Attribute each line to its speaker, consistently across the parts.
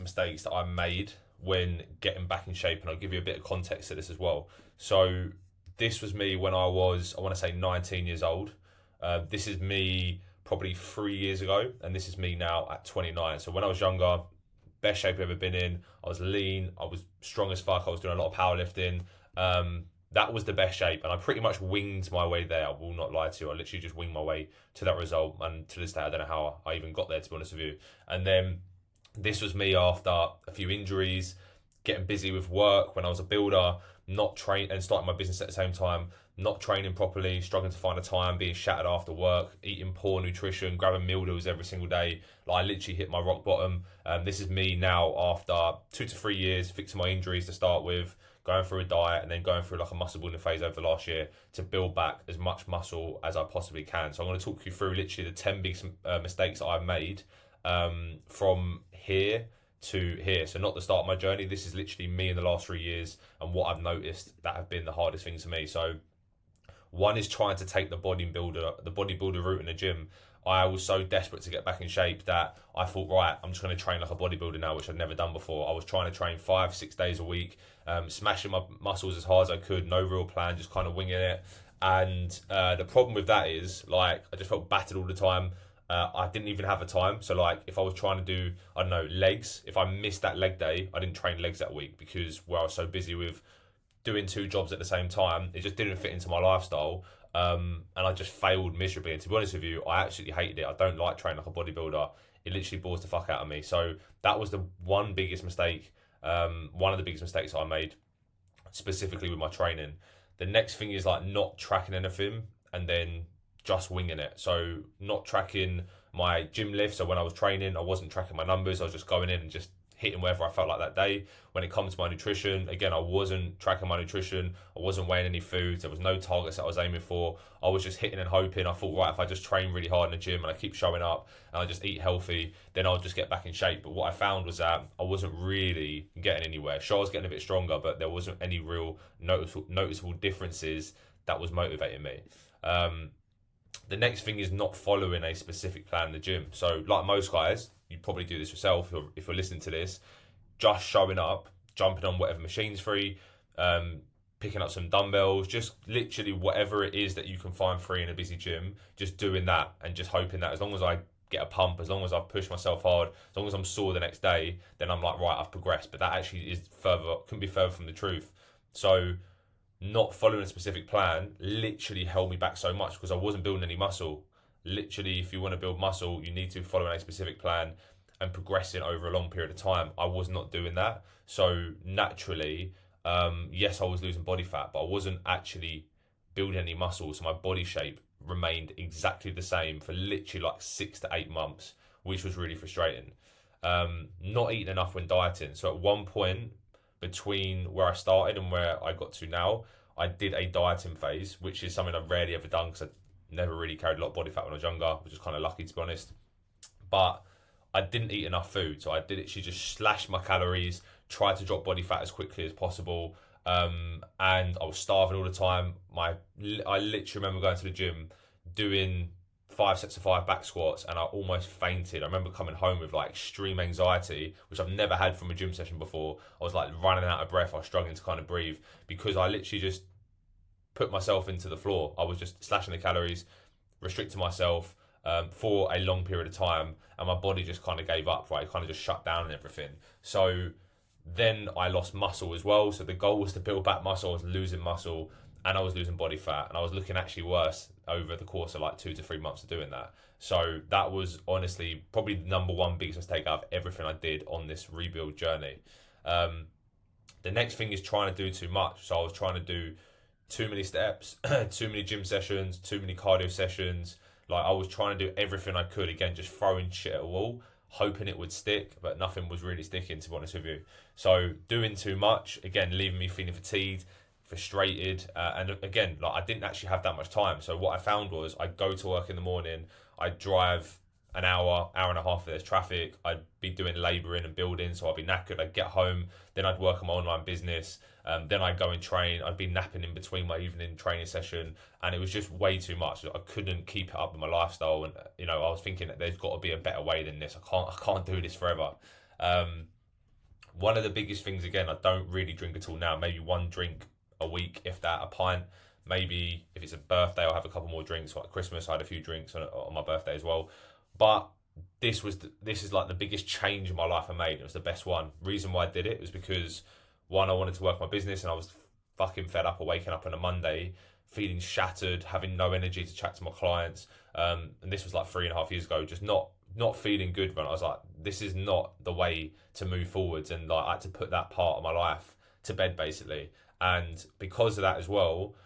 Speaker 1: mistakes that I made when getting back in shape, and I'll give you a bit of context to this as well. So this was me when I was, I want to say, 19 years old. This is me probably 3 years ago, and this is me now at 29. So when I was younger, best shape I've ever been in. I was lean, I was strong as fuck, I was doing a lot of powerlifting. That was the best shape, and I pretty much winged my way there. I will not lie to you. I literally just winged my way to that result, and to this day, I don't know how I even got there, to be honest with you. And then this was me after a few injuries, getting busy with work when I was a builder, not train and starting my business at the same time, not training properly, struggling to find a time, being shattered after work, eating poor nutrition, grabbing meal deals every single day. Like, I literally hit my rock bottom. This is me now after 2 to 3 years fixing my injuries to start with, going through a diet, and then going through like a muscle building phase over the last year to build back as much muscle as I possibly can. So I'm going to talk you through literally the 10 big mistakes that I've made from here to here. So not the start of my journey. This is literally me in the last 3 years and what I've noticed that have been the hardest things for me. So one is trying to take the bodybuilder route in the gym. I was so desperate to get back in shape that I thought, right, I'm just going to train like a bodybuilder now, which I'd never done before. I was trying to train 5-6 days a week, smashing my muscles as hard as I could, no real plan, just kind of winging it. And the problem with that is, like, I just felt battered all the time. I didn't even have a time. So, like, if I was trying to do, I don't know, legs, if I missed that leg day, I didn't train legs that week because where I was so busy with doing two jobs at the same time, it just didn't fit into my lifestyle. And I just failed miserably. And to be honest with you, I absolutely hated it. I don't like training like a bodybuilder. It literally bores the fuck out of me. So that was the one biggest mistake, one of the biggest mistakes I made, specifically with my training. The next thing is like not tracking anything and then just winging it. So not tracking my gym lift. So when I was training, I wasn't tracking my numbers. I was just going in and just hitting wherever I felt like that day. When it comes to my nutrition, again, I wasn't tracking my nutrition. I wasn't weighing any foods. There was no targets that I was aiming for. I was just hitting and hoping. I thought, right, if I just train really hard in the gym and I keep showing up and I just eat healthy, then I'll just get back in shape. But what I found was that I wasn't really getting anywhere. Sure, I was getting a bit stronger, but there wasn't any real noticeable differences that was motivating me. The next thing is not following a specific plan in the gym. So, like most guys, you probably do this yourself if you're listening to this, just showing up, jumping on whatever machine's free, picking up some dumbbells, just literally whatever it is that you can find free in a busy gym, just doing that and just hoping that as long as I get a pump, as long as I've pushed myself hard, as long as I'm sore the next day, then I'm like, right, I've progressed. But that actually is couldn't be further from the truth. So not following a specific plan literally held me back so much because I wasn't building any muscle. Literally, if you want to build muscle, you need to follow a specific plan and progressing over a long period of time. I was not doing that. So naturally, yes, I was losing body fat, but I wasn't actually building any muscle. So my body shape remained exactly the same for literally like 6 to 8 months, which was really frustrating. Not eating enough when dieting. So at one point, between where I started and where I got to now, I did a dieting phase, which is something I've rarely ever done because I never really carried a lot of body fat when I was younger, which is kind of lucky, to be honest. But I didn't eat enough food, so I did actually just slash my calories, try to drop body fat as quickly as possible, and I was starving all the time. I literally remember going to the gym, doing 5 sets of 5 back squats, and I almost fainted. I remember coming home with like extreme anxiety, which I've never had from a gym session before. I was like running out of breath. I was struggling to kind of breathe because I literally just put myself into the floor. I was just slashing the calories, restricting myself for a long period of time, and my body just kind of gave up, right? It kind of just shut down and everything. So then I lost muscle as well. So the goal was to build back muscle. I was losing muscle and I was losing body fat, and I was looking actually worse over the course of like 2 to 3 months of doing that. So that was honestly probably the number one biggest mistake out of everything I did on this rebuild journey. The next thing is trying to do too much. So I was trying to do too many steps, too many gym sessions, too many cardio sessions. Like, I was trying to do everything I could, again, just throwing shit at a wall, hoping it would stick, but nothing was really sticking, to be honest with you. So doing too much, again, leaving me feeling fatigued, frustrated, and again, like, I didn't actually have that much time. So what I found was I'd go to work in the morning, I'd drive an hour and a half if there's traffic, I'd be doing labouring and building, so I'd be knackered. I'd get home, then I'd work on my online business, then I'd go and train. I'd be napping in between my evening training session, and it was just way too much. I couldn't keep it up with my lifestyle, and I was thinking that there's got to be a better way than this. I can't do this forever. One of the biggest things, again, I don't really drink at all now. Maybe one drink a week, if that, a pint. Maybe if it's a birthday, I'll have a couple more drinks. Like Christmas, I had a few drinks on my birthday as well. But this is like the biggest change in my life I made. It was the best one. Reason why I did it was because one, I wanted to work my business, and I was fucking fed up of waking up on a Monday feeling shattered, having no energy to chat to my clients. And this was like 3.5 years ago, just not feeling good. When I was like, this is not the way to move forwards, and like I had to put that part of my life to bed basically. And because of that as well,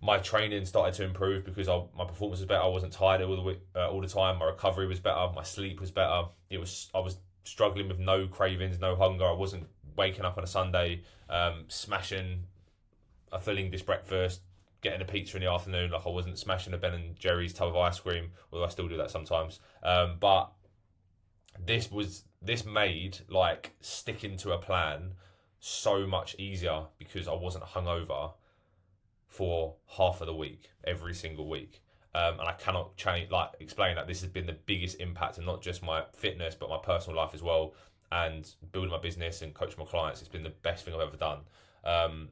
Speaker 1: my training started to improve because my performance was better. I wasn't tired all the time. My recovery was better. My sleep was better. I was struggling with no cravings, no hunger. I wasn't waking up on a Sunday, smashing a full English breakfast, getting a pizza in the afternoon. Like I wasn't smashing a Ben and Jerry's tub of ice cream, although I still do that sometimes. But this made like sticking to a plan so much easier because I wasn't hungover for half of the week, every single week. And I cannot explain that this has been the biggest impact on not just my fitness, but my personal life as well, and building my business and coaching my clients. It's been the best thing I've ever done.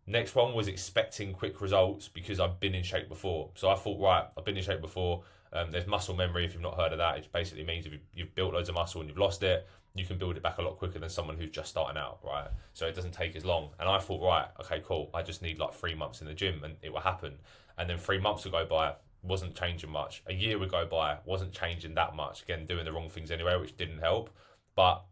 Speaker 1: Next one was expecting quick results because I've been in shape before. So I thought, right, I've been in shape before. There's muscle memory. If you've not heard of that, it basically means if you've built loads of muscle and you've lost it, you can build it back a lot quicker than someone who's just starting out, right? So it doesn't take as long. And I thought, right, okay, cool. I just need like 3 months in the gym and it will happen. And then 3 months would go by, wasn't changing much. A year would go by, wasn't changing that much. Again, doing the wrong things anyway, which didn't help. But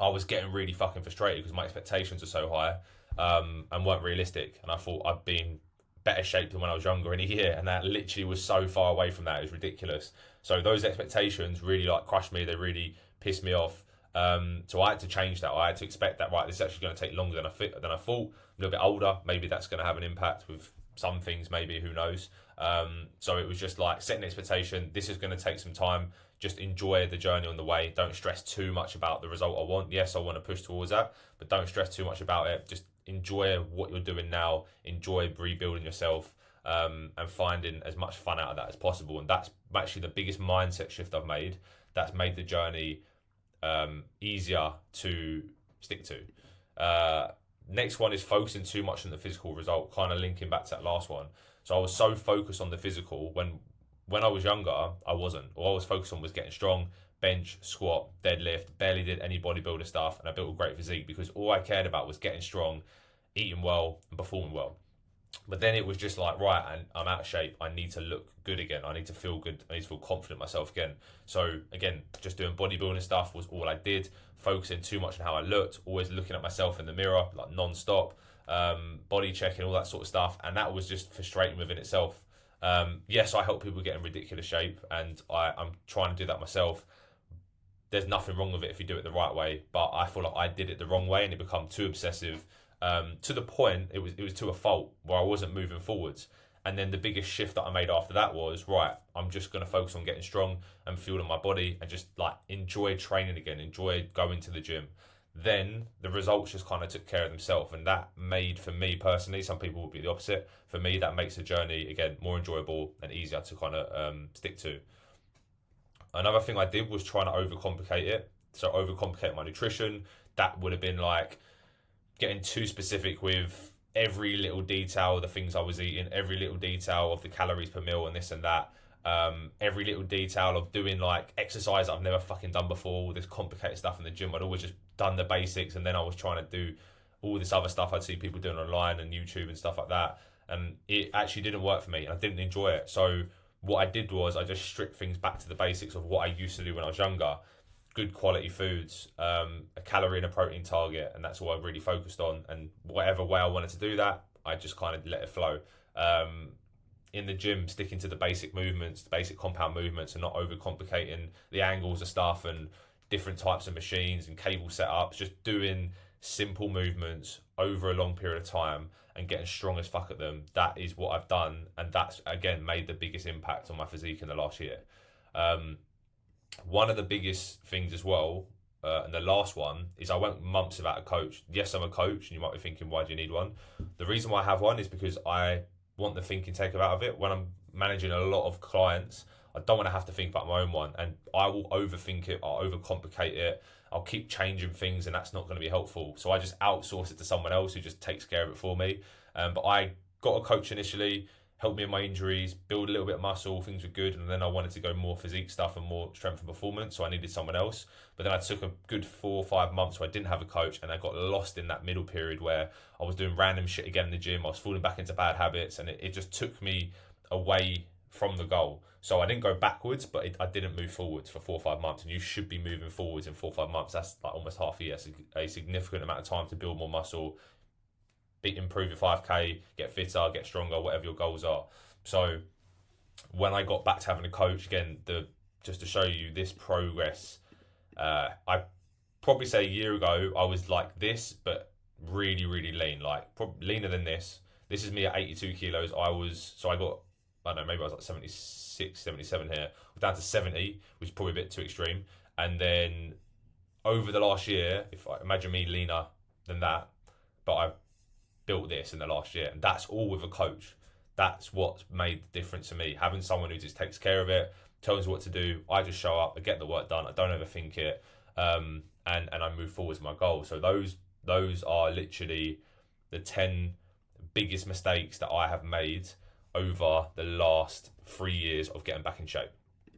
Speaker 1: I was getting really fucking frustrated because my expectations were so high and weren't realistic. And I thought I'd be in better shape than when I was younger in a year. And that literally was so far away from that. It was ridiculous. So those expectations really like crushed me. They really pissed me off. So I had to change that. I had to expect that, right, this is actually going to take longer than I thought. I'm a little bit older. Maybe that's going to have an impact with some things, maybe, who knows. So it was just like setting an expectation. This is going to take some time. Just enjoy the journey on the way. Don't stress too much about the result I want. Yes, I want to push towards that, but don't stress too much about it. Just enjoy what you're doing now. Enjoy rebuilding yourself and finding as much fun out of that as possible. And that's actually the biggest mindset shift I've made. That's made the journey easier to stick to. Next one is focusing too much on the physical result, kind of linking back to that last one. So I was so focused on the physical when I was younger, I wasn't. All I was focused on was getting strong, bench, squat, deadlift, barely did any bodybuilder stuff, and I built a great physique because all I cared about was getting strong, eating well, and performing well. But then it was just like, right, and I'm out of shape. I need to look good again. I need to feel good. I need to feel confident in myself again. So again, just doing bodybuilding stuff was all I did. Focusing too much on how I looked, always looking at myself in the mirror, like non-stop, body checking, all that sort of stuff. And that was just frustrating within itself. Yes, I help people get in ridiculous shape, and I'm trying to do that myself. There's nothing wrong with it if you do it the right way, but I feel like I did it the wrong way and it became too obsessive. To the point it was to a fault where I wasn't moving forwards. And then the biggest shift that I made after that was, right, I'm just going to focus on getting strong and fueling my body and just like enjoy training again, enjoy going to the gym. Then the results just kind of took care of themselves, and that made, for me personally, some people would be the opposite. For me, that makes the journey again more enjoyable and easier to kind of stick to. Another thing I did was trying to overcomplicate it. So overcomplicate my nutrition. That would have been like getting too specific with every little detail of the things I was eating, every little detail of the calories per meal and this and that, every little detail of doing like exercise that I've never fucking done before, all this complicated stuff in the gym. I'd always just done the basics, and then I was trying to do all this other stuff I'd see people doing online and YouTube and stuff like that, and it actually didn't work for me and I didn't enjoy it. So what I did was I just stripped things back to the basics of what I used to do when I was younger. Good quality foods, a calorie and a protein target, and that's all I really focused on. And whatever way I wanted to do that, I just kind of let it flow. In the gym, sticking to the basic movements, the basic compound movements, and not overcomplicating the angles of stuff and different types of machines and cable setups. Just doing simple movements over a long period of time and getting strong as fuck at them. That is what I've done, and that's again made the biggest impact on my physique in the last year. One of the biggest things as well, and the last one, is I went months without a coach. Yes, I'm a coach, and you might be thinking, why do you need one? The reason why I have one is because I want the thinking taken out of it. When I'm managing a lot of clients, I don't want to have to think about my own one, and I will overthink it, I'll overcomplicate it, I'll keep changing things, and that's not going to be helpful. So I just outsource it to someone else who just takes care of it for me. But I got a coach initially, helped me in my injuries, build a little bit of muscle, things were good, and then I wanted to go more physique stuff and more strength and performance, so I needed someone else. But then I took a good 4 or 5 months where I didn't have a coach, and I got lost in that middle period where I was doing random shit again in the gym, I was falling back into bad habits, and it just took me away from the goal. So I didn't go backwards, but I didn't move forwards for 4 or 5 months, and you should be moving forwards in 4 or 5 months. That's like almost half a year. It's a significant amount of time to build more muscle, improve your 5K, get fitter, get stronger, whatever your goals are. So when I got back to having a coach again, just to show you this progress, I probably say a year ago I was like this, but really, really lean, like probably leaner than this. This is me at 82 kilos. I got, I don't know, maybe I was like 76, 77 here. I'm down to 70, which is probably a bit too extreme. And then over the last year, if I imagine me leaner than that, but I've built this in the last year, and that's all with a coach. That's what's made the difference to me. Having someone who just takes care of it, tells me what to do. I just show up, I get the work done. I don't overthink it, and I move forward to my goal. So those are literally the 10 biggest mistakes that I have made over the last 3 years of getting back in shape.